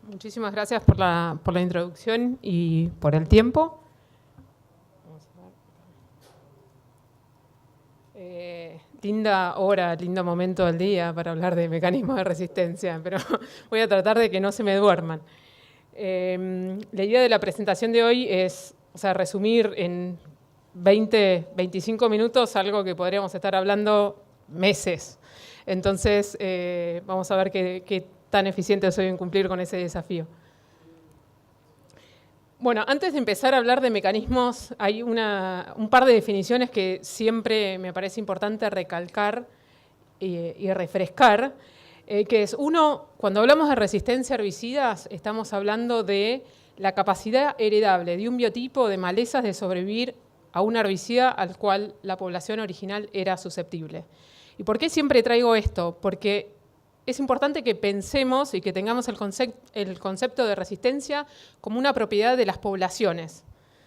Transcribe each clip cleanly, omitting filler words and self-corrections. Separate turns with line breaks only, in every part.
Muchísimas gracias por la introducción y por el tiempo. Linda hora, lindo momento del día para hablar de mecanismos de resistencia, pero voy a tratar de que no se me duerman. La idea de la presentación de hoy es resumir en 20, 25 minutos algo que podríamos estar hablando meses. Entonces, vamos a ver qué tan eficiente soy en cumplir con ese desafío. Bueno, antes de empezar a hablar de mecanismos, hay un par de definiciones que siempre me parece importante recalcar y refrescar, que es, uno, cuando hablamos de resistencia a herbicidas, estamos hablando de la capacidad heredable de un biotipo de malezas de sobrevivir a un herbicida al cual la población original era susceptible. ¿Y por qué siempre traigo esto? Porque es importante que pensemos y que tengamos el concepto de resistencia como una propiedad de las poblaciones,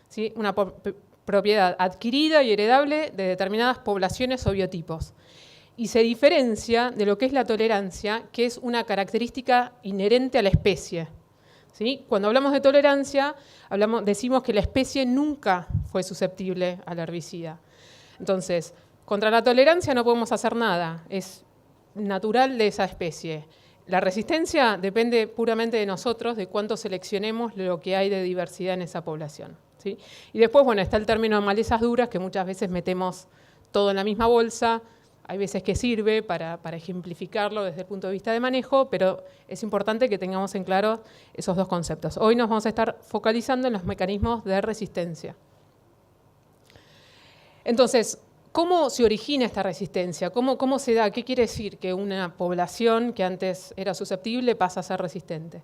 ¿sí? Una propiedad adquirida y heredable de determinadas poblaciones o biotipos. Y se diferencia de lo que es la tolerancia, que es una característica inherente a la especie, ¿sí? Cuando hablamos de tolerancia, decimos que la especie nunca fue susceptible al herbicida. Entonces, contra la tolerancia no podemos hacer nada, es natural de esa especie. La resistencia depende puramente de nosotros, de cuánto seleccionemos lo que hay de diversidad en esa población, ¿sí? Y después, bueno, está el término de malezas duras, que muchas veces metemos todo en la misma bolsa. Hay veces que sirve para ejemplificarlo desde el punto de vista de manejo, pero es importante que tengamos en claro esos dos conceptos. Hoy nos vamos a estar focalizando en los mecanismos de resistencia. Entonces, ¿cómo se origina esta resistencia? ¿Cómo se da? ¿Qué quiere decir que una población que antes era susceptible pasa a ser resistente?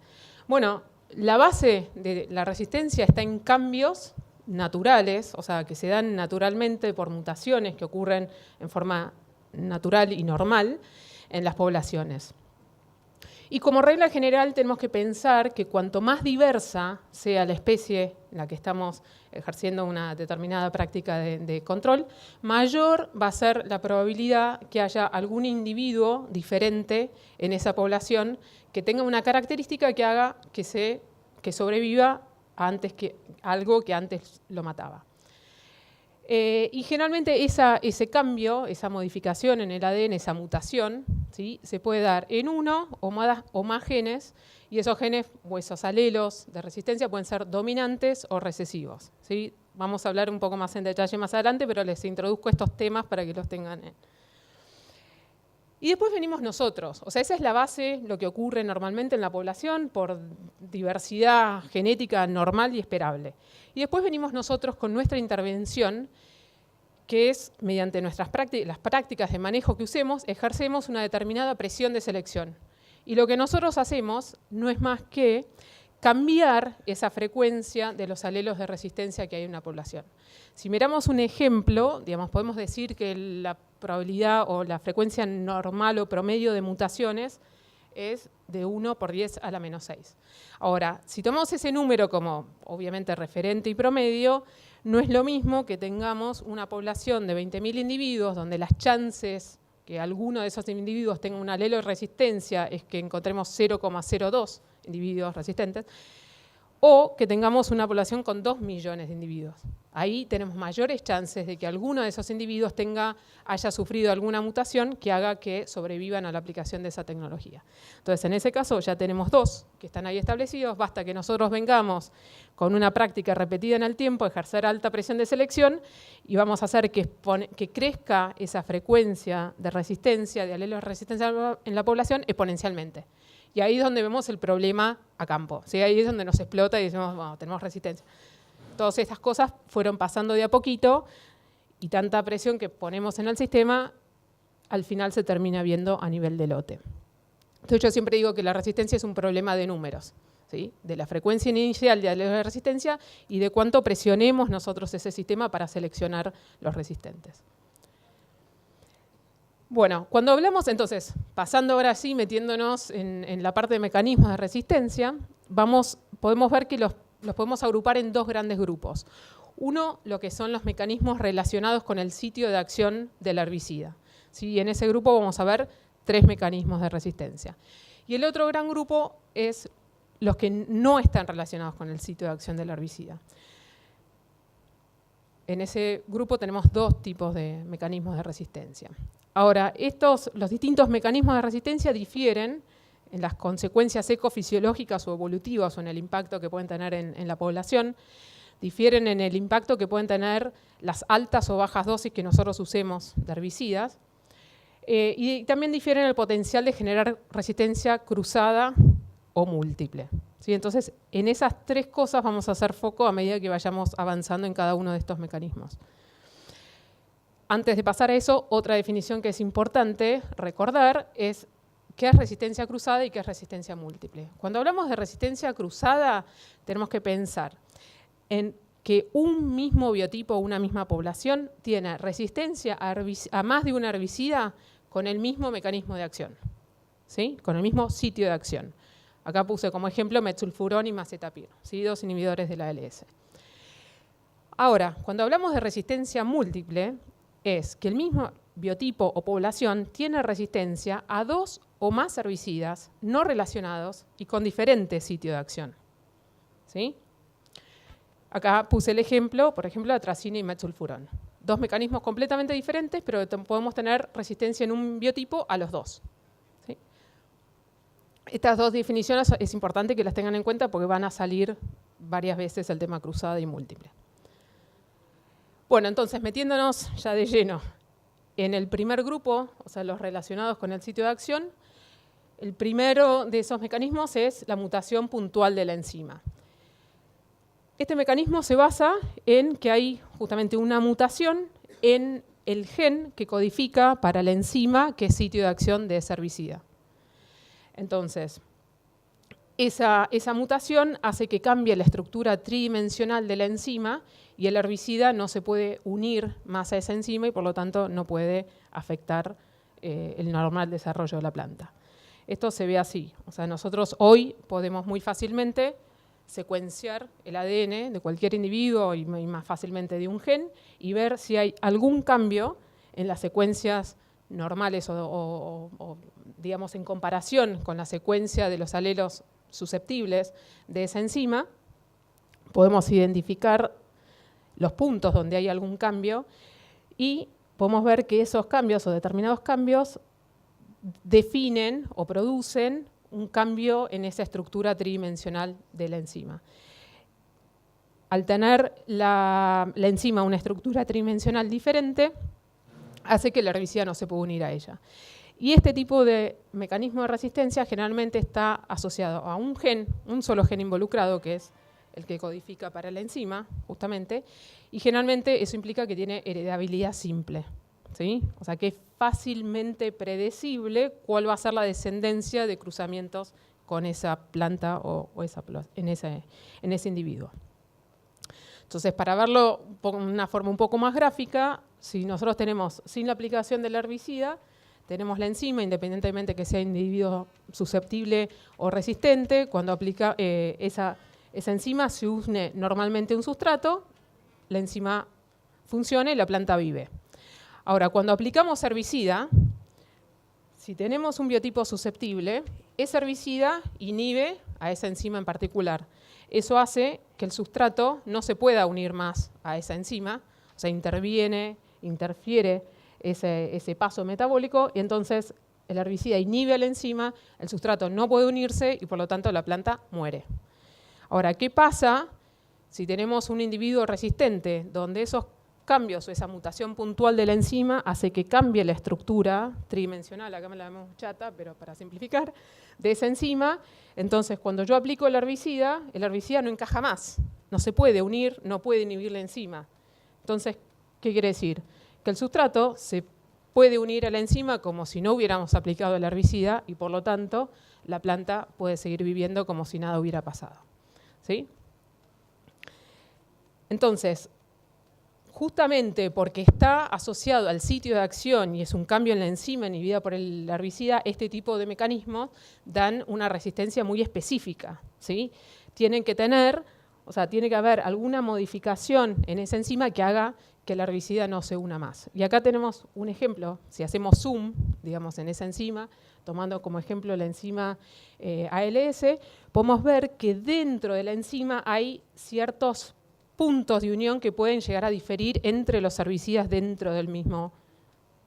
Bueno, la base de la resistencia está en cambios naturales, o sea, que se dan naturalmente por mutaciones que ocurren en forma natural y normal en las poblaciones. Y como regla general tenemos que pensar que cuanto más diversa sea la especie en la que estamos ejerciendo una determinada práctica de control, mayor va a ser la probabilidad que haya algún individuo diferente en esa población que tenga una característica que haga que sobreviva antes que algo que antes lo mataba. Y generalmente ese cambio, esa modificación en el ADN, esa mutación, ¿sí?, se puede dar en uno o más genes, y esos genes o esos alelos de resistencia pueden ser dominantes o recesivos, ¿sí? Vamos a hablar un poco más en detalle más adelante, pero les introduzco estos temas para que los tengan. Y después venimos nosotros, o sea, esa es la base, lo que ocurre normalmente en la población por diversidad genética normal y esperable. Y después venimos nosotros con nuestra intervención, que es, mediante las prácticas de manejo que usemos, ejercemos una determinada presión de selección. Y lo que nosotros hacemos no es más que cambiar esa frecuencia de los alelos de resistencia que hay en una población. Si miramos un ejemplo, digamos, podemos decir que la probabilidad o la frecuencia normal o promedio de mutaciones es de 1 por 10 a la menos 6. Ahora, si tomamos ese número como obviamente referente y promedio, no es lo mismo que tengamos una población de 20.000 individuos donde las chances que alguno de esos individuos tenga un alelo de resistencia es que encontremos 0,02 individuos resistentes, o que tengamos una población con 2 millones de individuos. Ahí tenemos mayores chances de que alguno de esos individuos haya sufrido alguna mutación que haga que sobrevivan a la aplicación de esa tecnología. Entonces, en ese caso ya tenemos 2 que están ahí establecidos, basta que nosotros vengamos con una práctica repetida en el tiempo, ejercer alta presión de selección y vamos a hacer que crezca esa frecuencia de resistencia, de alelos de resistencia en la población exponencialmente. Y ahí es donde vemos el problema a campo, ¿sí? Ahí es donde nos explota y decimos, bueno, tenemos resistencia. Todas estas cosas fueron pasando de a poquito y tanta presión que ponemos en el sistema, al final se termina viendo a nivel de lote. Entonces yo siempre digo que la resistencia es un problema de números, ¿sí?, de la frecuencia inicial de alelos de resistencia y de cuánto presionemos nosotros ese sistema para seleccionar los resistentes. Bueno, cuando hablamos, entonces, pasando ahora sí, metiéndonos en la parte de mecanismos de resistencia, podemos ver que los podemos agrupar en 2 grandes grupos. Uno, lo que son los mecanismos relacionados con el sitio de acción del herbicida, ¿sí? En ese grupo vamos a ver 3 mecanismos de resistencia. Y el otro gran grupo es los que no están relacionados con el sitio de acción del herbicida. En ese grupo tenemos dos tipos de mecanismos de resistencia. Ahora, los distintos mecanismos de resistencia difieren en las consecuencias ecofisiológicas o evolutivas o en el impacto que pueden tener en la población, difieren en el impacto que pueden tener las altas o bajas dosis que nosotros usemos de herbicidas, y también difieren en el potencial de generar resistencia cruzada o múltiple. ¿Sí? Entonces, en esas tres cosas vamos a hacer foco a medida que vayamos avanzando en cada uno de estos mecanismos. Antes de pasar a eso, otra definición que es importante recordar es qué es resistencia cruzada y qué es resistencia múltiple. Cuando hablamos de resistencia cruzada, tenemos que pensar en que un mismo biotipo o una misma población tiene resistencia a más de un herbicida con el mismo mecanismo de acción, ¿sí? Con el mismo sitio de acción. Acá puse como ejemplo metsulfurón y macetapir, ¿sí? 2 inhibidores de la ALS. Ahora, cuando hablamos de resistencia múltiple, es que el mismo biotipo o población tiene resistencia a 2 o más herbicidas no relacionados y con diferente sitio de acción, ¿sí? Acá puse el ejemplo, por ejemplo, atracina y metsulfurón. 2 mecanismos completamente diferentes, pero podemos tener resistencia en un biotipo a los 2. ¿Sí? Estas 2 definiciones es importante que las tengan en cuenta porque van a salir varias veces el tema cruzada y múltiple. Bueno, entonces, metiéndonos ya de lleno en el primer grupo, o sea, los relacionados con el sitio de acción, el primero de esos mecanismos es la mutación puntual de la enzima. Este mecanismo se basa en que hay justamente una mutación en el gen que codifica para la enzima que es sitio de acción de ese herbicida. Entonces, esa mutación hace que cambie la estructura tridimensional de la enzima y el herbicida no se puede unir más a esa enzima y por lo tanto no puede afectar el normal desarrollo de la planta. Esto se ve así. O sea, nosotros hoy podemos muy fácilmente secuenciar el ADN de cualquier individuo y más fácilmente de un gen y ver si hay algún cambio en las secuencias normales o digamos en comparación con la secuencia de los alelos susceptibles de esa enzima. Podemos identificar los puntos donde hay algún cambio y podemos ver que esos cambios o determinados cambios definen o producen un cambio en esa estructura tridimensional de la enzima. Al tener la enzima una estructura tridimensional diferente, hace que el herbicida no se pueda unir a ella. Y este tipo de mecanismo de resistencia generalmente está asociado a un gen, un solo gen involucrado, que es el que codifica para la enzima, justamente, y generalmente eso implica que tiene heredabilidad simple, ¿sí? O sea que es fácilmente predecible cuál va a ser la descendencia de cruzamientos con esa planta o en ese individuo. Entonces, para verlo de una forma un poco más gráfica, si nosotros tenemos, sin la aplicación del herbicida, tenemos la enzima, independientemente que sea individuo susceptible o resistente, cuando aplica esa enzima se une normalmente a un sustrato, la enzima funciona y la planta vive. Ahora, cuando aplicamos herbicida, si tenemos un biotipo susceptible, ese herbicida inhibe a esa enzima en particular. Eso hace que el sustrato no se pueda unir más a esa enzima, o sea, interfiere ese paso metabólico y entonces el herbicida inhibe a la enzima, el sustrato no puede unirse y por lo tanto la planta muere. Ahora, ¿qué pasa si tenemos un individuo resistente donde esos cambios o esa mutación puntual de la enzima hace que cambie la estructura tridimensional, acá me la vemos chata, pero para simplificar, de esa enzima? Entonces, cuando yo aplico el herbicida no encaja más, no se puede unir, no puede inhibir la enzima. Entonces, ¿qué quiere decir? Que el sustrato se puede unir a la enzima como si no hubiéramos aplicado el herbicida y por lo tanto la planta puede seguir viviendo como si nada hubiera pasado, ¿sí? Entonces, justamente porque está asociado al sitio de acción y es un cambio en la enzima inhibida por el herbicida, este tipo de mecanismos dan una resistencia muy específica, ¿sí? Tienen que tener O sea, tiene que haber alguna modificación en esa enzima que haga que la herbicida no se una más. Y acá tenemos un ejemplo, si hacemos zoom, digamos, en esa enzima, tomando como ejemplo la enzima ALS, podemos ver que dentro de la enzima hay ciertos puntos de unión que pueden llegar a diferir entre los herbicidas dentro del mismo,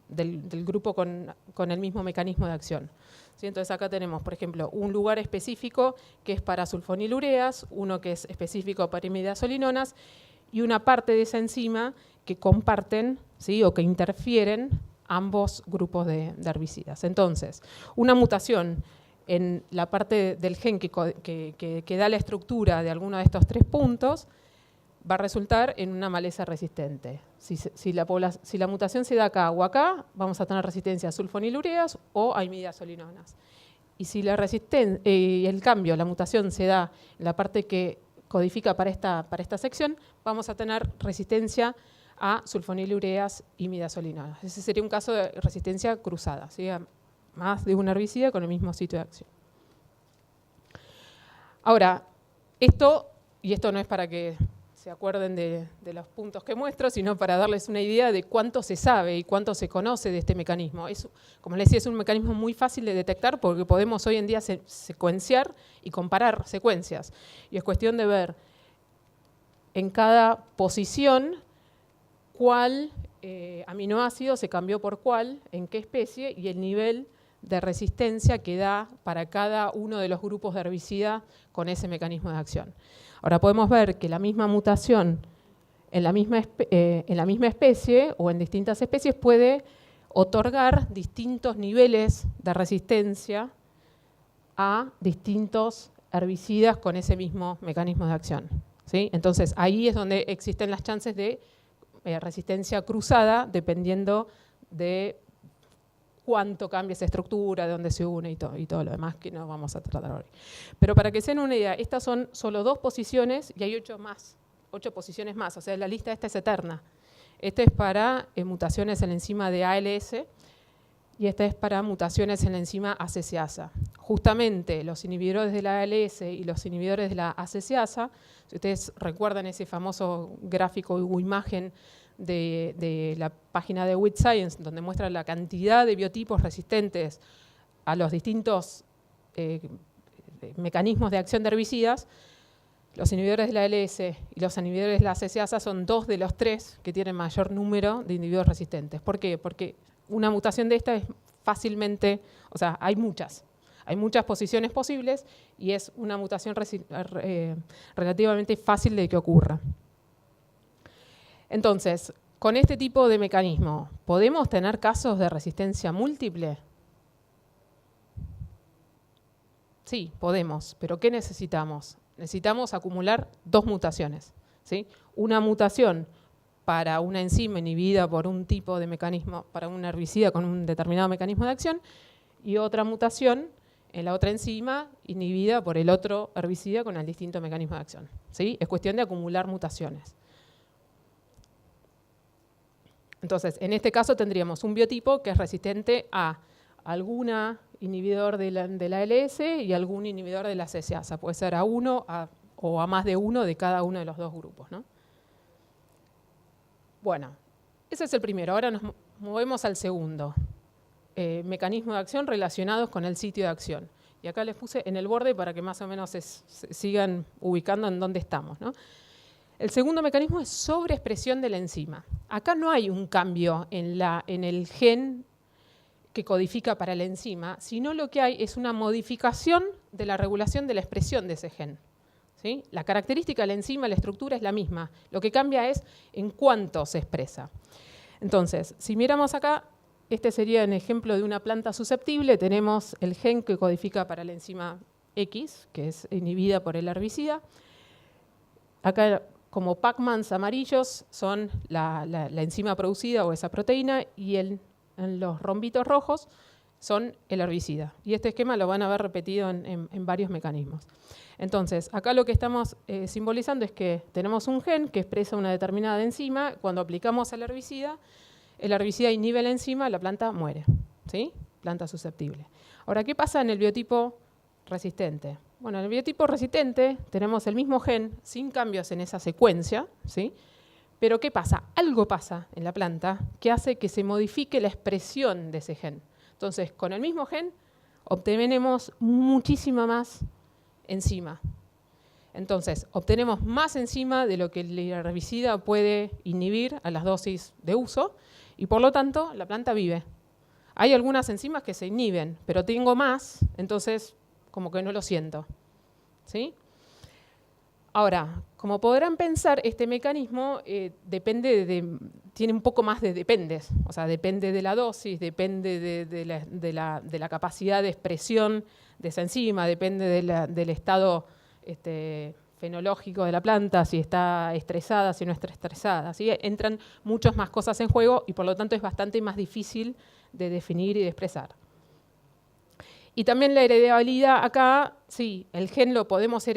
del grupo con el mismo mecanismo de acción. ¿Sí? Entonces acá tenemos, por ejemplo, un lugar específico que es para sulfonilureas, uno que es específico para imidazolinonas y una parte de esa enzima que comparten, ¿sí?, o que interfieren ambos grupos de herbicidas. Entonces, una mutación en la parte del gen que da la estructura de alguno de estos 3 puntos va a resultar en una maleza resistente. Si la mutación se da acá o acá, vamos a tener resistencia a sulfonilureas o a imidazolinonas. Y si el cambio, la mutación se da en la parte que codifica para esta sección, vamos a tener resistencia a sulfonilureas y imidazolinonas. Ese sería un caso de resistencia cruzada, ¿sí?, a más de un herbicida con el mismo sitio de acción. Ahora, esto no es para que se acuerden de los puntos que muestro, sino para darles una idea de cuánto se sabe y cuánto se conoce de este mecanismo. Como les decía, es un mecanismo muy fácil de detectar porque podemos hoy en día secuenciar y comparar secuencias. Y es cuestión de ver en cada posición cuál aminoácido se cambió por cuál, en qué especie y el nivel de resistencia que da para cada uno de los grupos de herbicida con ese mecanismo de acción. Ahora podemos ver que la misma mutación en la misma especie o en distintas especies puede otorgar distintos niveles de resistencia a distintos herbicidas con ese mismo mecanismo de acción, ¿sí? Entonces ahí es donde existen las chances de resistencia cruzada dependiendo de cuánto cambia esa estructura, de dónde se une y todo lo demás que no vamos a tratar hoy. Pero para que se den una idea, estas son solo 2 posiciones y hay 8 posiciones más, o sea, la lista esta es eterna. Esta es para mutaciones en la enzima de ALS y esta es para mutaciones en la enzima ACCasa. Justamente los inhibidores de la ALS y los inhibidores de la ACCasa, si ustedes recuerdan ese famoso gráfico o imagen de la página de With Science, donde muestra la cantidad de biotipos resistentes a los distintos mecanismos de acción de herbicidas, los inhibidores de la ALS y los inhibidores de la ACCasa son 2 de los 3 que tienen mayor número de individuos resistentes. ¿Por qué? Porque una mutación de esta es fácilmente, o sea, hay muchas posiciones posibles y es una mutación relativamente fácil de que ocurra. Entonces, con este tipo de mecanismo, ¿podemos tener casos de resistencia múltiple? Sí, podemos, pero ¿qué necesitamos? Necesitamos acumular 2 mutaciones, ¿sí? Una mutación para una enzima inhibida por un tipo de mecanismo, para un herbicida con un determinado mecanismo de acción, y otra mutación en la otra enzima inhibida por el otro herbicida con el distinto mecanismo de acción, ¿sí? Es cuestión de acumular mutaciones. Entonces, en este caso tendríamos un biotipo que es resistente a algún inhibidor de la ALS y algún inhibidor de la ACCasa. Puede ser a uno o a más de uno de cada uno de los 2 grupos, ¿no? Bueno, ese es el primero. Ahora nos movemos al segundo. Mecanismos de acción relacionados con el sitio de acción. Y acá les puse en el borde para que más o menos se sigan ubicando en dónde estamos, ¿no? El segundo mecanismo es sobreexpresión de la enzima. Acá no hay un cambio en el gen que codifica para la enzima, sino lo que hay es una modificación de la regulación de la expresión de ese gen, ¿sí? La característica de la enzima, la estructura es la misma. Lo que cambia es en cuánto se expresa. Entonces, si miramos acá, este sería un ejemplo de una planta susceptible. Tenemos el gen que codifica para la enzima X, que es inhibida por el herbicida. Acá, como Pac-Mans amarillos, son la enzima producida o esa proteína, y en los rombitos rojos son el herbicida. Y este esquema lo van a ver repetido en varios mecanismos. Entonces, acá lo que estamos simbolizando es que tenemos un gen que expresa una determinada enzima. Cuando aplicamos al herbicida, el herbicida inhibe la enzima, la planta muere, ¿sí? Planta susceptible. Ahora, ¿qué pasa en el biotipo resistente. Bueno, en el biotipo resistente tenemos el mismo gen sin cambios en esa secuencia, ¿sí? Pero ¿qué pasa? Algo pasa en la planta que hace que se modifique la expresión de ese gen. Entonces, con el mismo gen obtenemos muchísima más enzima. Entonces, obtenemos más enzima de lo que el herbicida puede inhibir a las dosis de uso y por lo tanto la planta vive. Hay algunas enzimas que se inhiben, pero tengo más, entonces como que no lo siento, ¿sí? Ahora, como podrán pensar, este mecanismo tiene un poco más de dependes, o sea, depende de la dosis, depende de la capacidad de expresión de esa enzima, depende del estado fenológico de la planta, si está estresada, si no está estresada, ¿sí? Entran muchas más cosas en juego y por lo tanto es bastante más difícil de definir y de expresar. Y también la heredabilidad acá, sí, el gen lo podemos se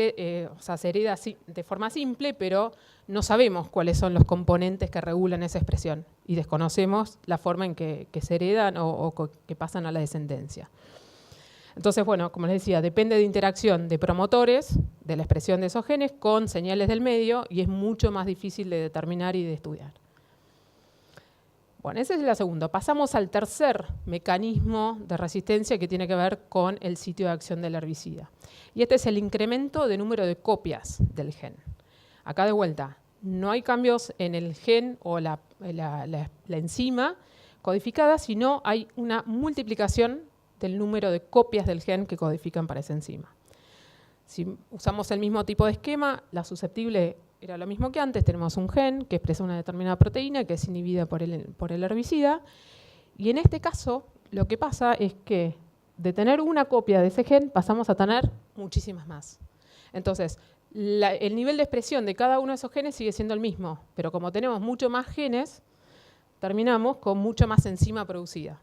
hereda de forma simple, pero no sabemos cuáles son los componentes que regulan esa expresión y desconocemos la forma en que se heredan o que pasan a la descendencia. Entonces, bueno, como les decía, depende de interacción de promotores, de la expresión de esos genes con señales del medio y es mucho más difícil de determinar y de estudiar. Bueno, ese es el segundo. Pasamos al tercer mecanismo de resistencia que tiene que ver con el sitio de acción del herbicida. Y este es el incremento de número de copias del gen. Acá de vuelta, no hay cambios en el gen o la enzima codificada, sino hay una multiplicación del número de copias del gen que codifican para esa enzima. Si usamos el mismo tipo de esquema, la susceptible era lo mismo que antes, tenemos un gen que expresa una determinada proteína que es inhibida por el herbicida, y en este caso lo que pasa es que de tener una copia de ese gen pasamos a tener muchísimas más. Entonces, el nivel de expresión de cada uno de esos genes sigue siendo el mismo, pero como tenemos mucho más genes, terminamos con mucha más enzima producida.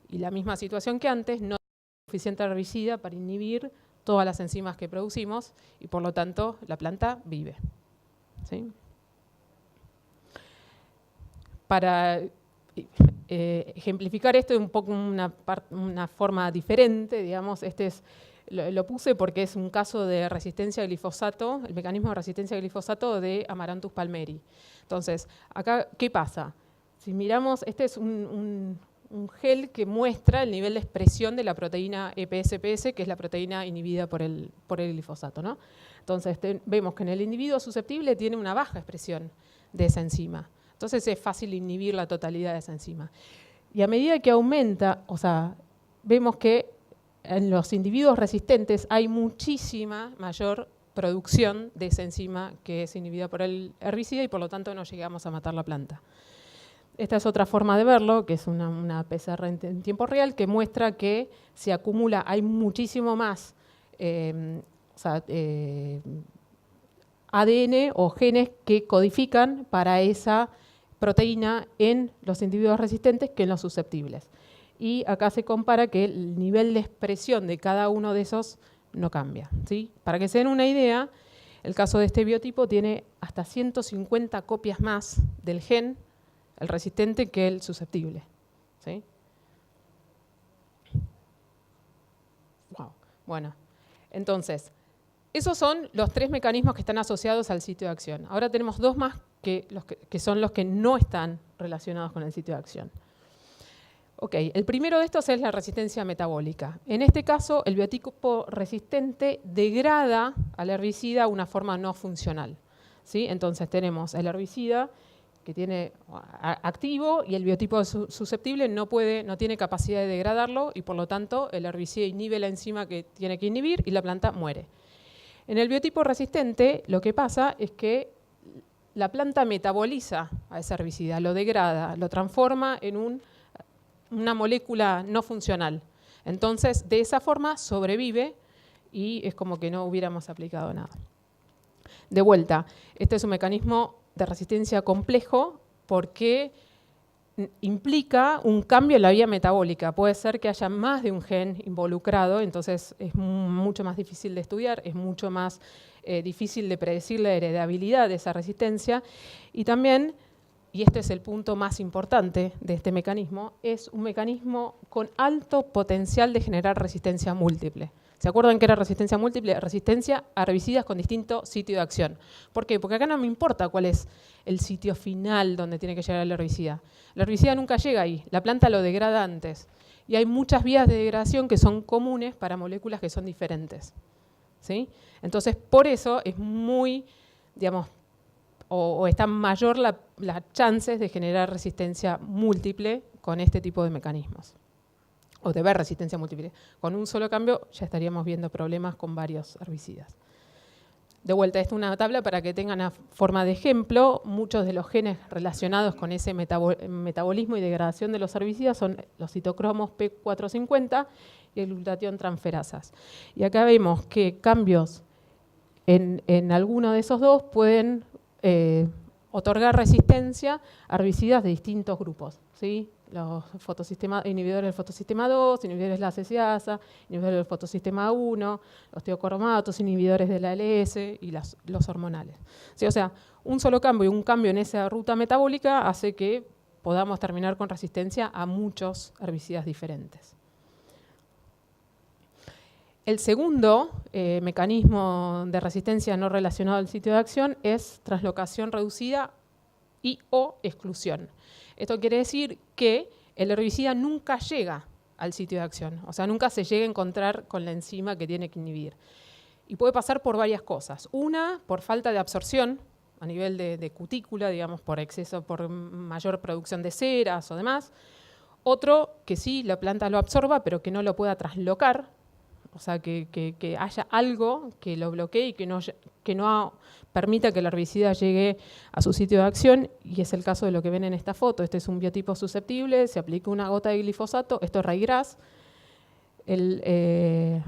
Y la misma situación que antes, no hay suficiente herbicida para inhibir todas las enzimas que producimos y por lo tanto la planta vive. ¿Sí? Para ejemplificar esto de un poco una forma diferente, digamos, lo puse porque es un caso de resistencia al glifosato, el mecanismo de resistencia al glifosato de Amaranthus palmeri. Entonces, acá, ¿qué pasa? Si miramos, este es un gel que muestra el nivel de expresión de la proteína EPSPS, que es la proteína inhibida por el glifosato, ¿no? Entonces vemos que en el individuo susceptible tiene una baja expresión de esa enzima. Entonces es fácil inhibir la totalidad de esa enzima. Y a medida que aumenta, o sea, vemos que en los individuos resistentes hay muchísima mayor producción de esa enzima que es inhibida por el herbicida y por lo tanto no llegamos a matar la planta. Esta es otra forma de verlo, que es una PCR en tiempo real, que muestra que se acumula, hay muchísimo más ADN o genes que codifican para esa proteína en los individuos resistentes que en los susceptibles. Y acá se compara que el nivel de expresión de cada uno de esos no cambia, ¿sí? Para que se den una idea, el caso de este biotipo tiene hasta 150 copias más del gen, el resistente, que el susceptible, ¿sí? Wow. Bueno, entonces, esos son los tres mecanismos que están asociados al sitio de acción. Ahora tenemos dos más que son los que no están relacionados con el sitio de acción. Ok, el primero de estos es la resistencia metabólica. En este caso, el biotipo resistente degrada al herbicida de una forma no funcional, ¿sí? Entonces tenemos el herbicida que tiene activo y el biotipo susceptible no tiene capacidad de degradarlo y por lo tanto el herbicida inhibe la enzima que tiene que inhibir y la planta muere. En el biotipo resistente lo que pasa es que la planta metaboliza a ese herbicida, lo degrada, lo transforma en una molécula no funcional. Entonces, de esa forma sobrevive y es como que no hubiéramos aplicado nada. De vuelta, este es un mecanismo de resistencia complejo porque implica un cambio en la vía metabólica. Puede ser que haya más de un gen involucrado, entonces es mucho más difícil de estudiar, es mucho más difícil de predecir la heredabilidad de esa resistencia y también y este es el punto más importante de este mecanismo, es un mecanismo con alto potencial de generar resistencia múltiple. ¿Se acuerdan que era resistencia múltiple? Resistencia a herbicidas con distinto sitio de acción. ¿Por qué? Porque acá no me importa cuál es el sitio final donde tiene que llegar el herbicida. El herbicida nunca llega ahí, la planta lo degrada antes. Y hay muchas vías de degradación que son comunes para moléculas que son diferentes, ¿sí? Entonces, por eso es muy, digamos, o está mayor las chances de generar resistencia múltiple con este tipo de mecanismos. O de ver resistencia múltiple. Con un solo cambio ya estaríamos viendo problemas con varios herbicidas. De vuelta, esta es una tabla para que tengan a forma de ejemplo. Muchos de los genes relacionados con ese metabolismo y degradación de los herbicidas son los citocromos P450 y el glutatión transferasas. Y acá vemos que cambios en alguno de esos dos pueden otorgar resistencia a herbicidas de distintos grupos, ¿sí? Los inhibidores del fotosistema 2, inhibidores de la CCasa, inhibidores del fotosistema 1, los teocromatos, inhibidores de la ALS y los hormonales. ¿Sí? O sea, un solo cambio y un cambio en esa ruta metabólica hace que podamos terminar con resistencia a muchos herbicidas diferentes. El segundo mecanismo de resistencia no relacionado al sitio de acción es translocación reducida y o exclusión. Esto quiere decir que el herbicida nunca llega al sitio de acción, o sea, nunca se llega a encontrar con la enzima que tiene que inhibir. Y puede pasar por varias cosas. Una, por falta de absorción a nivel de cutícula, digamos, por exceso, por mayor producción de ceras o demás. Otro, que sí, la planta lo absorba, pero que no lo pueda traslocar. O sea, que haya algo que lo bloquee y que no permita que el herbicida llegue a su sitio de acción, y es el caso de lo que ven en esta foto. Este es un biotipo susceptible, se aplica una gota de glifosato, esto es ryegrass. El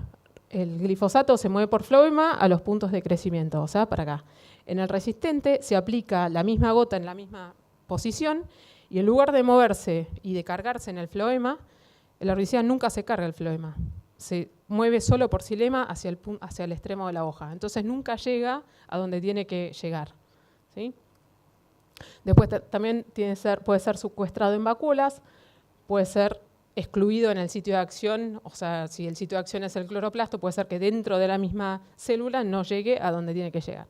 glifosato se mueve por floema a los puntos de crecimiento, o sea, para acá. En el resistente se aplica la misma gota en la misma posición, y en lugar de moverse y de cargarse en el floema, el herbicida nunca se carga el floema. Se mueve solo por xilema hacia el extremo de la hoja. Entonces nunca llega a donde tiene que llegar, ¿sí? Después también puede ser secuestrado en vacuolas, puede ser excluido en el sitio de acción, o sea, si el sitio de acción es el cloroplasto, puede ser que dentro de la misma célula no llegue a donde tiene que llegar.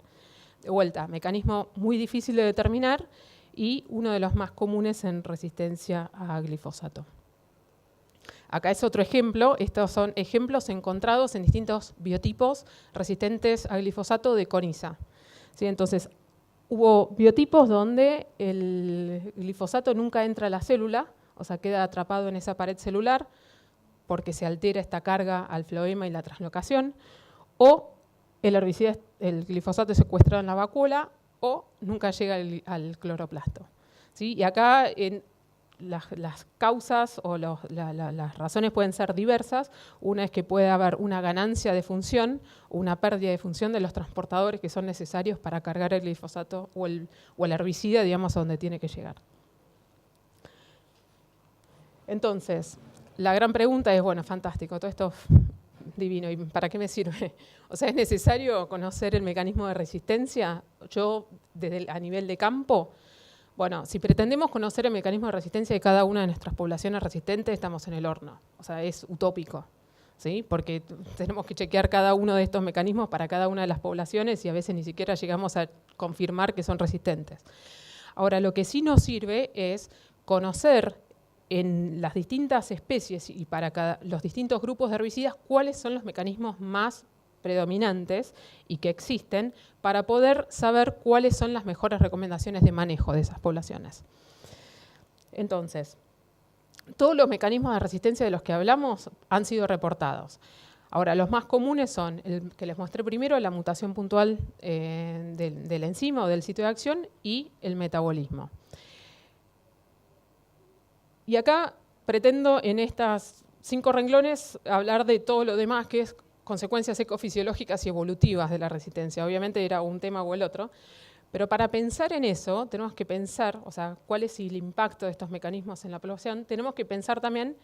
De vuelta, mecanismo muy difícil de determinar y uno de los más comunes en resistencia a glifosato. Acá es otro ejemplo, estos son ejemplos encontrados en distintos biotipos resistentes a glifosato de coniza. ¿Sí? Entonces, hubo biotipos donde el glifosato nunca entra a la célula, o sea, queda atrapado en esa pared celular porque se altera esta carga al floema y la translocación, o el glifosato es secuestrado en la vacuola, o nunca llega al cloroplasto. ¿Sí? Y acá las causas o las razones pueden ser diversas. Una es que puede haber una ganancia de función o una pérdida de función de los transportadores que son necesarios para cargar el glifosato o el herbicida, digamos, a donde tiene que llegar. Entonces, la gran pregunta es, bueno, fantástico, todo esto es divino, ¿y para qué me sirve? O sea, ¿es necesario conocer el mecanismo de resistencia? Yo, a nivel de campo, bueno, si pretendemos conocer el mecanismo de resistencia de cada una de nuestras poblaciones resistentes, estamos en el horno. O sea, es utópico, ¿sí? Porque tenemos que chequear cada uno de estos mecanismos para cada una de las poblaciones y a veces ni siquiera llegamos a confirmar que son resistentes. Ahora, lo que sí nos sirve es conocer en las distintas especies y para los distintos grupos de herbicidas cuáles son los mecanismos más predominantes y que existen para poder saber cuáles son las mejores recomendaciones de manejo de esas poblaciones. Entonces, todos los mecanismos de resistencia de los que hablamos han sido reportados. Ahora, los más comunes son el que les mostré primero, la mutación puntual de la enzima o del sitio de acción, y el metabolismo. Y acá pretendo en estas 5 renglones hablar de todo lo demás que es consecuencias ecofisiológicas y evolutivas de la resistencia. Obviamente era un tema o el otro, pero para pensar en eso tenemos que pensar, o sea, cuál es el impacto de estos mecanismos en la población, tenemos que pensar también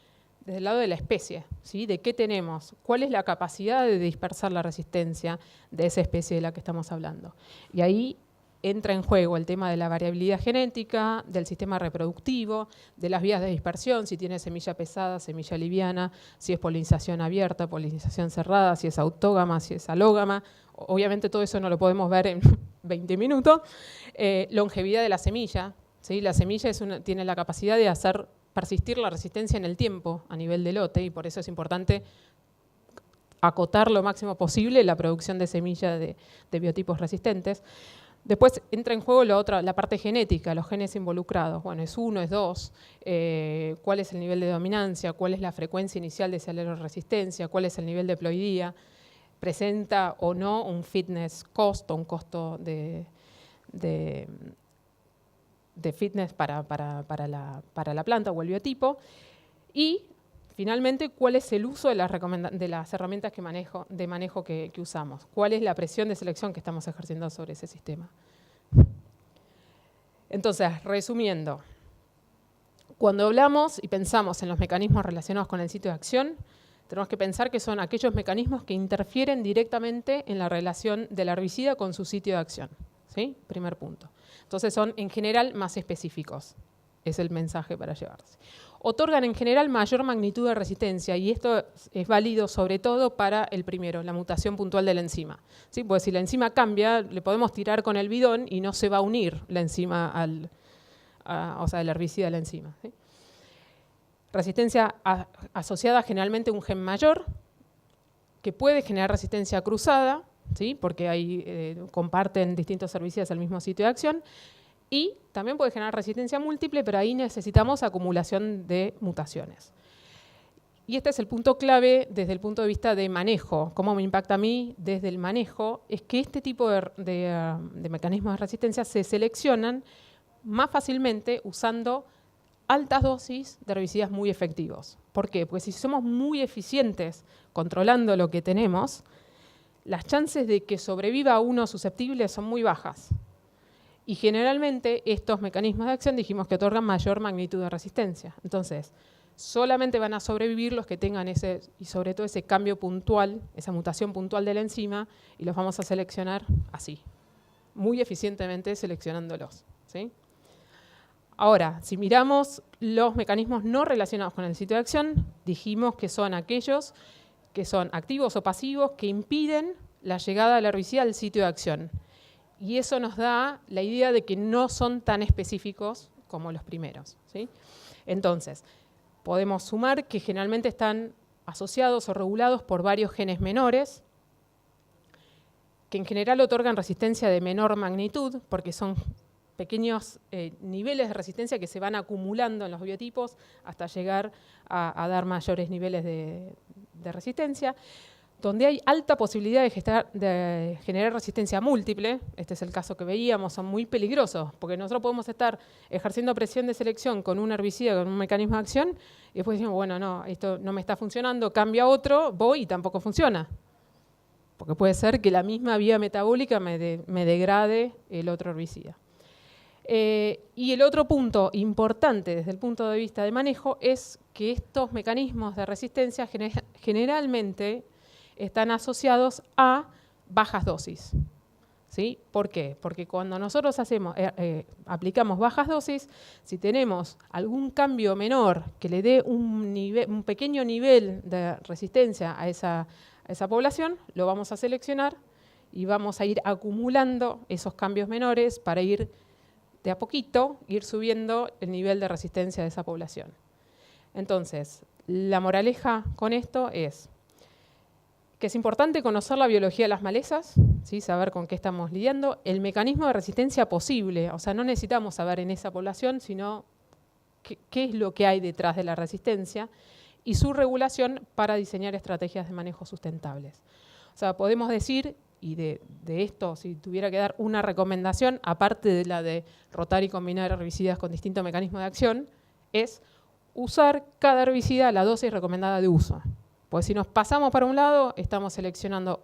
desde el lado de la especie, ¿sí? De qué tenemos, cuál es la capacidad de dispersar la resistencia de esa especie de la que estamos hablando. Y ahí entra en juego el tema de la variabilidad genética, del sistema reproductivo, de las vías de dispersión, si tiene semilla pesada, semilla liviana, si es polinización abierta, polinización cerrada, si es autógama, si es alógama. Obviamente todo eso no lo podemos ver en 20 minutos. Longevidad de la semilla, ¿sí? La semilla tiene la capacidad de hacer persistir la resistencia en el tiempo a nivel de lote y por eso es importante acotar lo máximo posible la producción de semilla de biotipos resistentes. Después entra en juego la parte genética, los genes involucrados. Bueno, es 1, es 2, cuál es el nivel de dominancia, cuál es la frecuencia inicial de ese alelo de resistencia, cuál es el nivel de ploidía, presenta o no un fitness cost, un costo de fitness para la planta o el biotipo. Y finalmente, ¿cuál es el uso de las herramientas de manejo que usamos? ¿Cuál es la presión de selección que estamos ejerciendo sobre ese sistema? Entonces, resumiendo, cuando hablamos y pensamos en los mecanismos relacionados con el sitio de acción, tenemos que pensar que son aquellos mecanismos que interfieren directamente en la relación del herbicida con su sitio de acción. ¿Sí? Primer punto. Entonces son en general más específicos. Es el mensaje para llevarse. Otorgan en general mayor magnitud de resistencia y esto es válido sobre todo para el primero, la mutación puntual de la enzima. ¿Sí? Porque si la enzima cambia, le podemos tirar con el bidón y no se va a unir la enzima o sea, el herbicida a la enzima. ¿Sí? Resistencia asociada generalmente a un gen mayor que puede generar resistencia cruzada, ¿sí? Porque ahí comparten distintos herbicidas el mismo sitio de acción. Y también puede generar resistencia múltiple, pero ahí necesitamos acumulación de mutaciones. Y este es el punto clave desde el punto de vista de manejo. Cómo me impacta a mí desde el manejo es que este tipo de mecanismos de resistencia se seleccionan más fácilmente usando altas dosis de herbicidas muy efectivos. ¿Por qué? Porque si somos muy eficientes controlando lo que tenemos, las chances de que sobreviva uno susceptible son muy bajas. Y generalmente estos mecanismos de acción dijimos que otorgan mayor magnitud de resistencia. Entonces, solamente van a sobrevivir los que tengan ese, y sobre todo ese cambio puntual, esa mutación puntual de la enzima, y los vamos a seleccionar así, muy eficientemente seleccionándolos. ¿Sí? Ahora, si miramos los mecanismos no relacionados con el sitio de acción, dijimos que son aquellos que son activos o pasivos que impiden la llegada del herbicida al sitio de acción. Y eso nos da la idea de que no son tan específicos como los primeros. ¿Sí? Entonces, podemos sumar que generalmente están asociados o regulados por varios genes menores, que en general otorgan resistencia de menor magnitud, porque son pequeños niveles de resistencia que se van acumulando en los biotipos hasta llegar a dar mayores niveles de resistencia. Donde hay alta posibilidad de generar resistencia múltiple, este es el caso que veíamos, son muy peligrosos, porque nosotros podemos estar ejerciendo presión de selección con un herbicida, con un mecanismo de acción, y después decimos, bueno, no, esto no me está funcionando, cambia otro, voy y tampoco funciona. Porque puede ser que la misma vía metabólica me degrade el otro herbicida. Y el otro punto importante desde el punto de vista de manejo es que estos mecanismos de resistencia generalmente están asociados a bajas dosis. ¿Sí? ¿Por qué? Porque cuando nosotros aplicamos bajas dosis, si tenemos algún cambio menor que le dé un pequeño nivel de resistencia a esa población, lo vamos a seleccionar y vamos a ir acumulando esos cambios menores para ir de a poquito, ir subiendo el nivel de resistencia de esa población. Entonces, la moraleja con esto es que es importante conocer la biología de las malezas, ¿sí? Saber con qué estamos lidiando, el mecanismo de resistencia posible, o sea, no necesitamos saber en esa población, sino qué es lo que hay detrás de la resistencia y su regulación para diseñar estrategias de manejo sustentables. O sea, podemos decir, y de esto, si tuviera que dar una recomendación, aparte de la de rotar y combinar herbicidas con distintos mecanismos de acción, es usar cada herbicida a la dosis recomendada de uso. Porque si nos pasamos para un lado, estamos seleccionando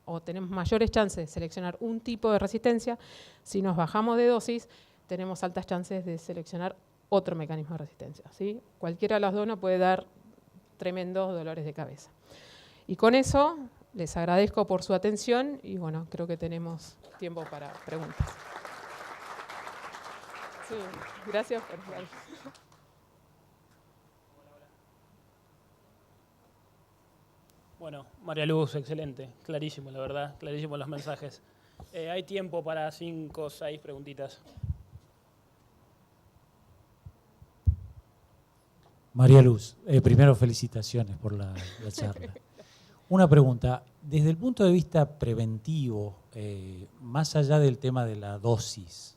o tenemos mayores chances de seleccionar un tipo de resistencia. Si nos bajamos de dosis, tenemos altas chances de seleccionar otro mecanismo de resistencia. ¿Sí? Cualquiera de las dos nos puede dar tremendos dolores de cabeza. Y con eso, les agradezco por su atención y bueno, creo que tenemos tiempo para preguntas. Sí, gracias por estar.
Bueno, María Luz, excelente, clarísimo, la verdad, clarísimos los mensajes. Hay tiempo para 5 o 6 preguntitas.
María Luz, primero felicitaciones por la charla. Una pregunta, desde el punto de vista preventivo, más allá del tema de la dosis,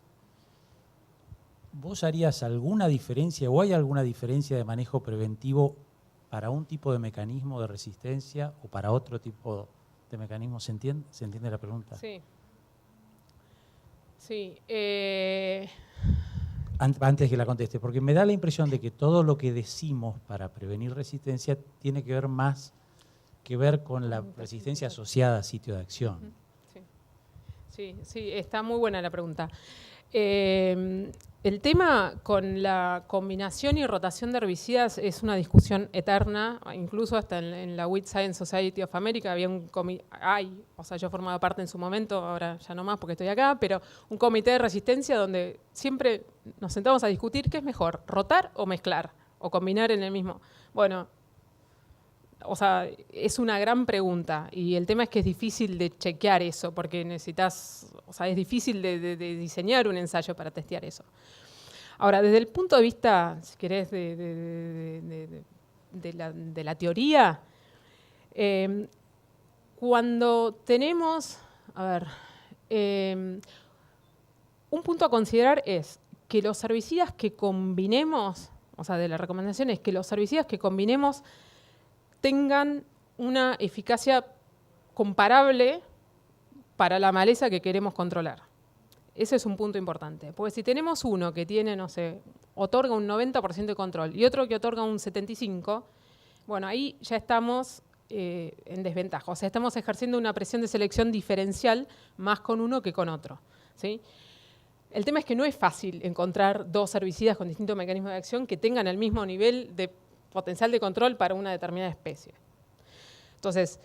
¿vos harías alguna diferencia o hay alguna diferencia de manejo preventivo para un tipo de mecanismo de resistencia o para otro tipo de mecanismo? ¿Se entiende la pregunta?
Sí. Sí.
Antes que la conteste, porque me da la impresión de que todo lo que decimos para prevenir resistencia tiene que ver más que ver con la resistencia asociada a sitio de acción.
Sí, está muy buena la pregunta. El tema con la combinación y rotación de herbicidas es una discusión eterna, incluso hasta en la Weed Science Society of America había yo formaba parte en su momento, ahora ya no más porque estoy acá, pero un comité de resistencia donde siempre nos sentamos a discutir qué es mejor, rotar o mezclar, o combinar en el mismo. Bueno, es una gran pregunta y el tema es que es difícil de chequear eso porque es difícil de diseñar un ensayo para testear eso. Ahora, desde el punto de vista, si querés, de la teoría, cuando tenemos, un punto a considerar es que los herbicidas que combinemos, de la recomendación es que los herbicidas que combinemos tengan una eficacia comparable para la maleza que queremos controlar. Ese es un punto importante. Porque si tenemos uno que tiene, otorga un 90% de control y otro que otorga un 75%, bueno, ahí ya estamos en desventaja. Estamos ejerciendo una presión de selección diferencial más con uno que con otro, ¿sí? El tema es que no es fácil encontrar dos herbicidas con distintos mecanismos de acción que tengan el mismo nivel de potencial de control para una determinada especie. Entonces,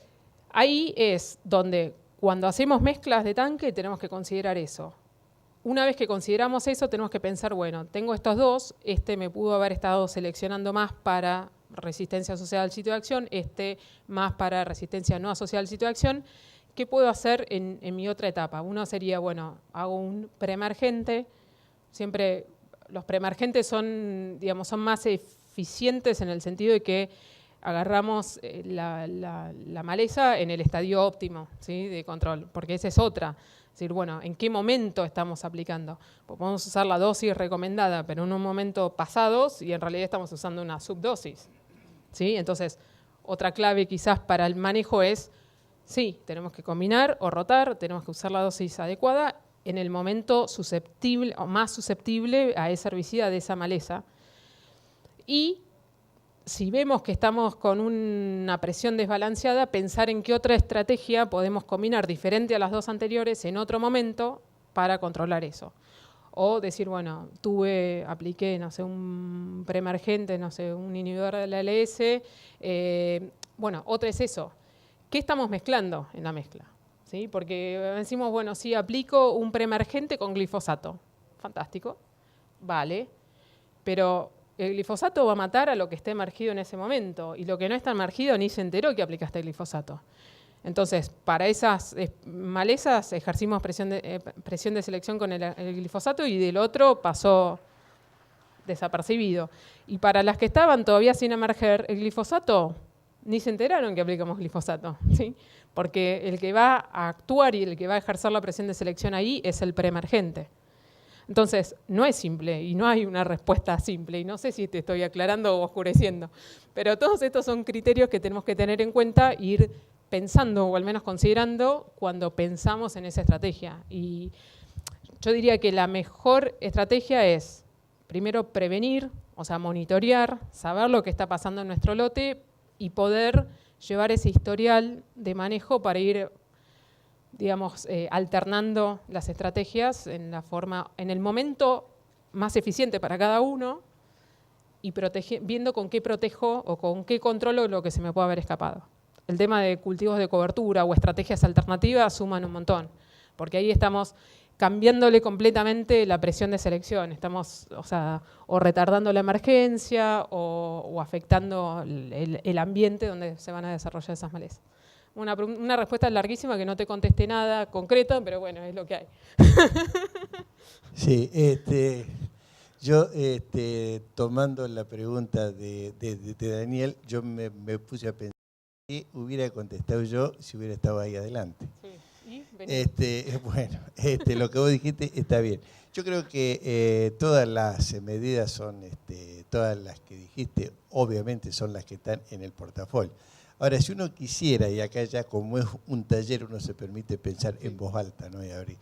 ahí es donde cuando hacemos mezclas de tanque tenemos que considerar eso. Una vez que consideramos eso, tenemos que pensar, bueno, tengo estos dos, me pudo haber estado seleccionando más para resistencia asociada al sitio de acción, más para resistencia no asociada al sitio de acción. ¿Qué puedo hacer en mi otra etapa? Uno sería, bueno, hago un preemergente. Siempre los preemergentes son más eficientes en el sentido de que agarramos la maleza en el estadio óptimo, ¿sí?, de control, porque esa es otra. Es decir, bueno, ¿en qué momento estamos aplicando? Pues podemos usar la dosis recomendada, pero en un momento pasados y en realidad estamos usando una subdosis, ¿sí? Entonces, otra clave quizás para el manejo es, sí, tenemos que combinar o rotar, tenemos que usar la dosis adecuada en el momento susceptible o más susceptible a ese herbicida de esa maleza. Y si vemos que estamos con una presión desbalanceada, pensar en qué otra estrategia podemos combinar diferente a las dos anteriores en otro momento para controlar eso. O decir, bueno, apliqué, un preemergente, un inhibidor de la ALS. Otra es eso. ¿Qué estamos mezclando en la mezcla? ¿Sí? Porque decimos, bueno, sí, aplico un preemergente con glifosato. Fantástico. Vale. Pero el glifosato va a matar a lo que esté emergido en ese momento. Y lo que no está emergido ni se enteró que aplicaste el glifosato. Entonces, para esas malezas ejercimos presión de selección con el glifosato y del otro pasó desapercibido. Y para las que estaban todavía sin emerger el glifosato, ni se enteraron que aplicamos glifosato, ¿sí? Porque el que va a actuar y el que va a ejercer la presión de selección ahí es el preemergente. Entonces, no es simple y no hay una respuesta simple. Y no sé si te estoy aclarando o oscureciendo. Pero todos estos son criterios que tenemos que tener en cuenta e ir pensando, o al menos considerando, cuando pensamos en esa estrategia. Y yo diría que la mejor estrategia es, primero, prevenir, monitorear, saber lo que está pasando en nuestro lote y poder llevar ese historial de manejo para ir, alternando las estrategias en el momento más eficiente para cada uno y viendo con qué protejo o con qué controlo lo que se me puede haber escapado. El tema de cultivos de cobertura o estrategias alternativas suman un montón, porque ahí estamos cambiándole completamente la presión de selección. Estamos, o retardando la emergencia o afectando el ambiente donde se van a desarrollar esas malezas. Una respuesta larguísima que no te contesté nada concreto, pero bueno, es lo que hay.
Sí, yo tomando la pregunta de Daniel, yo me puse a pensar qué hubiera contestado yo si hubiera estado ahí adelante.
Sí.
Bueno, lo que vos dijiste está bien. Yo creo que todas las medidas son, todas las que dijiste, obviamente son las que están en el portafolio. Ahora, si uno quisiera, y acá ya como es un taller, uno se permite pensar en voz alta, ¿no? Y abrir.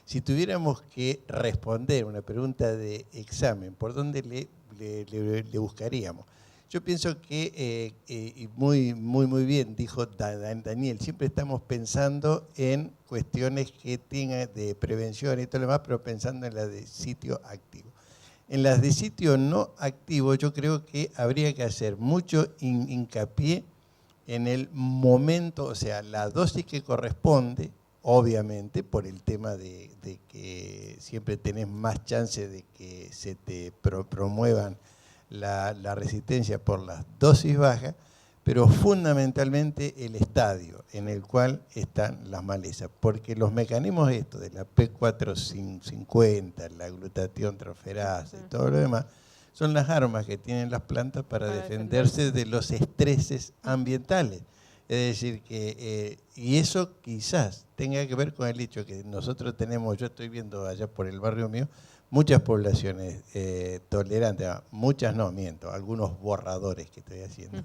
Si tuviéramos que responder una pregunta de examen, ¿por dónde le buscaríamos? Yo pienso que, y muy bien dijo Daniel, siempre estamos pensando en cuestiones que tengan de prevención y todo lo demás, pero pensando en las de sitio activo. En las de sitio no activo yo creo que habría que hacer mucho hincapié en el momento, o sea, la dosis que corresponde, obviamente, por el tema de que siempre tenés más chance de que se te promuevan la resistencia por las dosis bajas, pero fundamentalmente el estadio en el cual están las malezas, porque los mecanismos estos de la P450, la glutatión transferasa y todo lo demás, son las armas que tienen las plantas para defenderse de los estreses ambientales. Es decir, que y eso quizás tenga que ver con el hecho que nosotros tenemos, yo estoy viendo allá por el barrio mío, muchas poblaciones tolerantes, muchas no, miento, algunos borradores que estoy haciendo,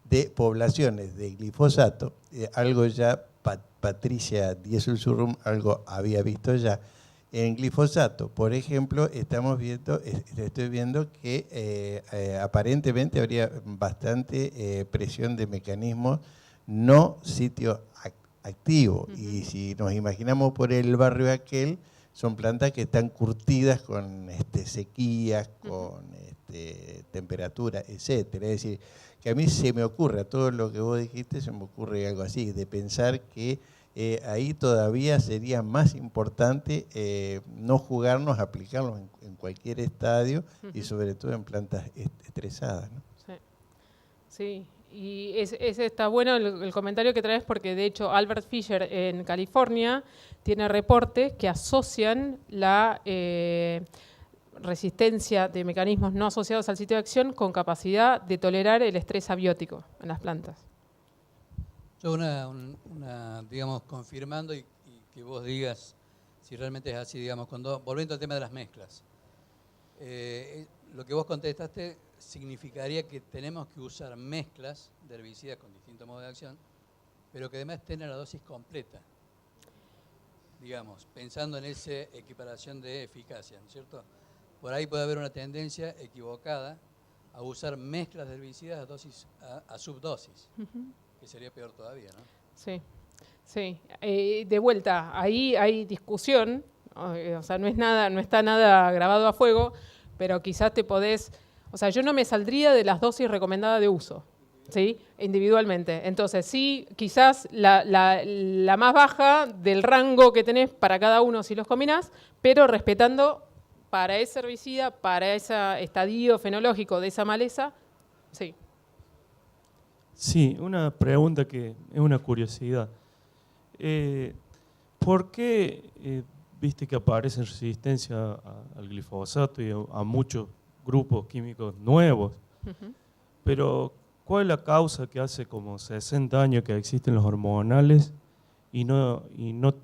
de poblaciones de glifosato, algo ya Patricia Dieselsurrum, algo había visto ya. En glifosato, por ejemplo, estoy viendo que aparentemente habría bastante presión de mecanismos no sitio activo. Y si nos imaginamos por el barrio aquel, son plantas que están curtidas con sequías, con temperatura, etcétera. Es decir, que a mí se me ocurre, a todo lo que vos dijiste, se me ocurre algo así, de pensar que ahí todavía sería más importante no jugarnos, aplicarlos en cualquier estadio y sobre todo en plantas estresadas, ¿no?
Sí. Y ese está bueno el comentario que traes porque de hecho Albert Fisher en California tiene reportes que asocian la resistencia de mecanismos no asociados al sitio de acción con capacidad de tolerar el estrés abiótico en las plantas.
Yo digamos, confirmando y que vos digas si realmente es así, digamos, volviendo al tema de las mezclas. Lo que vos contestaste significaría que tenemos que usar mezclas de herbicidas con distintos modos de acción, pero que además tengan la dosis completa, digamos, pensando en esa equiparación de eficacia, ¿no es cierto? Por ahí puede haber una tendencia equivocada a usar mezclas de herbicidas a subdosis, que sería peor todavía, ¿no?
Sí, sí. De vuelta, ahí hay discusión, o sea, no está nada grabado a fuego, pero quizás te podés... O sea, yo no me saldría de las dosis recomendadas de uso, ¿sí? Individualmente. Entonces, sí, quizás la más baja del rango que tenés para cada uno si los combinás, pero respetando para ese herbicida, para ese estadio fenológico de esa maleza, sí.
Sí, una pregunta que es una curiosidad. ¿Por qué viste que aparece resistencia al glifosato y a muchos grupos químicos nuevos? Pero ¿cuál es la causa que hace como 60 años que existen los hormonales y no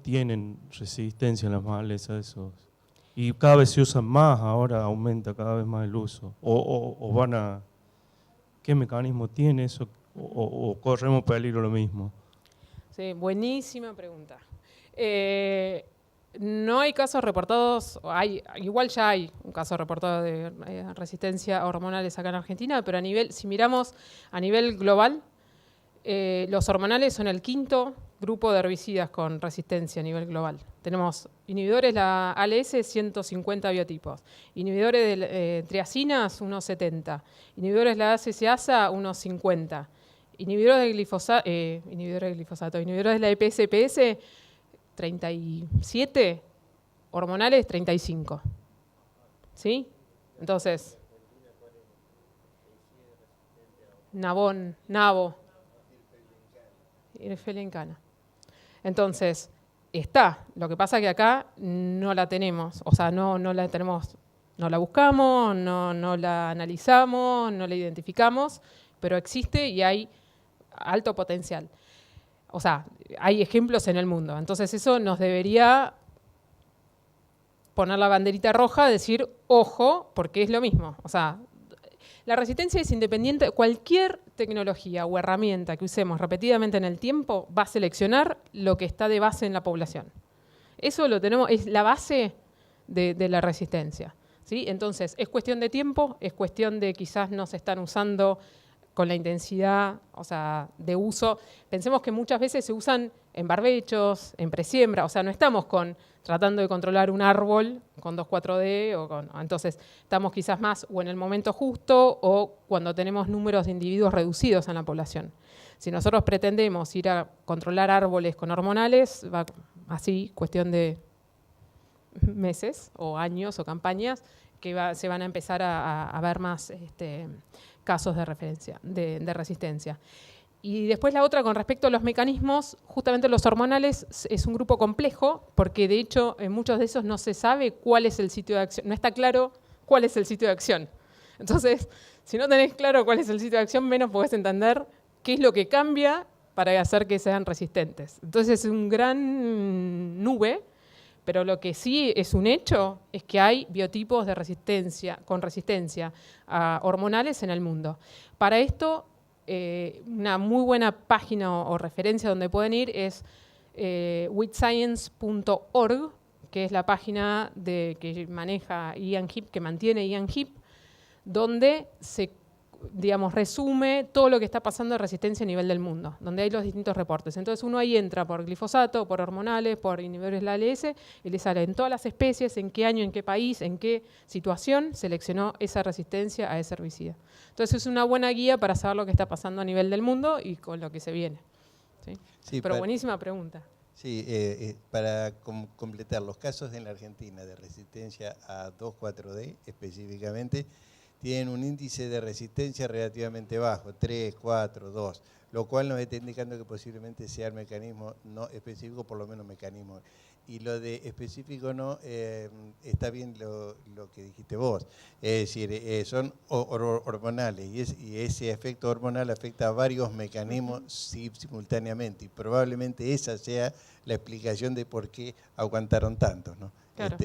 tienen resistencia en las malezas esos? Y cada vez se usan más, ahora aumenta cada vez más el uso. O van a... ¿Qué mecanismo tiene eso? ¿O corremos peligro lo mismo?
Sí, buenísima pregunta. No hay casos reportados, igual ya hay un caso reportado de resistencia a hormonales acá en Argentina, pero si miramos a nivel global, los hormonales son el quinto grupo de herbicidas con resistencia a nivel global. Tenemos inhibidores, la ALS, 150 biotipos, inhibidores de triacinas, unos 70, inhibidores de la ACCasa, unos 50, inhibidores de glifosato, inhibidores de la EPS-PS, 37, hormonales 35. ¿Sí? Entonces, nabo, irfelincana. Entonces, está. Lo que pasa es que acá no la tenemos. O sea, no la tenemos, no la buscamos, no la analizamos, no la identificamos, pero existe y hay alto potencial. O sea, hay ejemplos en el mundo. Entonces eso nos debería poner la banderita roja, decir, ojo, porque es lo mismo. O sea, la resistencia es independiente. Cualquier tecnología o herramienta que usemos repetidamente en el tiempo va a seleccionar lo que está de base en la población. Eso lo tenemos, es la base de la resistencia, ¿sí? Entonces, es cuestión de tiempo, es cuestión de quizás no se están usando con la intensidad, o sea, de uso. Pensemos que muchas veces se usan en barbechos, en presiembra, o sea, no estamos tratando de controlar un árbol con 2,4-D, entonces estamos quizás más o en el momento justo o cuando tenemos números de individuos reducidos en la población. Si nosotros pretendemos ir a controlar árboles con hormonales, va así, cuestión de meses o años o campañas, que se van a empezar a ver más casos de resistencia. Y después la otra, con respecto a los mecanismos, justamente los hormonales es un grupo complejo, porque de hecho en muchos de esos no se sabe cuál es el sitio de acción, no está claro cuál es el sitio de acción. Entonces, si no tenés claro cuál es el sitio de acción, menos podés entender qué es lo que cambia para hacer que sean resistentes. Entonces es un gran nube, pero lo que sí es un hecho es que hay biotipos de resistencia, con resistencia a hormonales en el mundo. Para esto, una muy buena página o referencia donde pueden ir es withscience.org, que es la página que maneja Ian Heap, que mantiene Ian Heap, donde se resume todo lo que está pasando de resistencia a nivel del mundo, donde hay los distintos reportes. Entonces uno ahí entra por glifosato, por hormonales, por inhibidores de la ALS, y le sale en todas las especies, en qué año, en qué país, en qué situación seleccionó esa resistencia a ese herbicida. Entonces es una buena guía para saber lo que está pasando a nivel del mundo y con lo que se viene. ¿Sí? Sí, pero buenísima pregunta.
Sí, para completar, los casos en la Argentina de resistencia a 2,4-D específicamente, tienen un índice de resistencia relativamente bajo, 3, 4, 2, lo cual nos está indicando que posiblemente sea el mecanismo no específico, por lo menos mecanismo. Y lo de específico no, está bien lo que dijiste vos, es decir, son hormonales y ese efecto hormonal afecta a varios mecanismos simultáneamente y probablemente esa sea la explicación de por qué aguantaron tanto, ¿no?
Claro.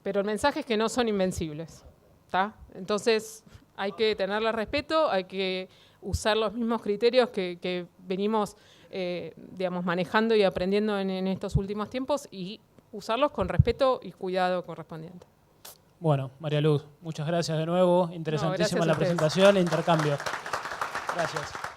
Pero el mensaje es que no son invencibles. ¿Tá? Entonces hay que tenerle respeto, hay que usar los mismos criterios que venimos manejando y aprendiendo en estos últimos tiempos y usarlos con respeto y cuidado correspondiente.
Bueno, María Luz, muchas gracias de nuevo. Interesantísima la presentación e intercambio. Gracias.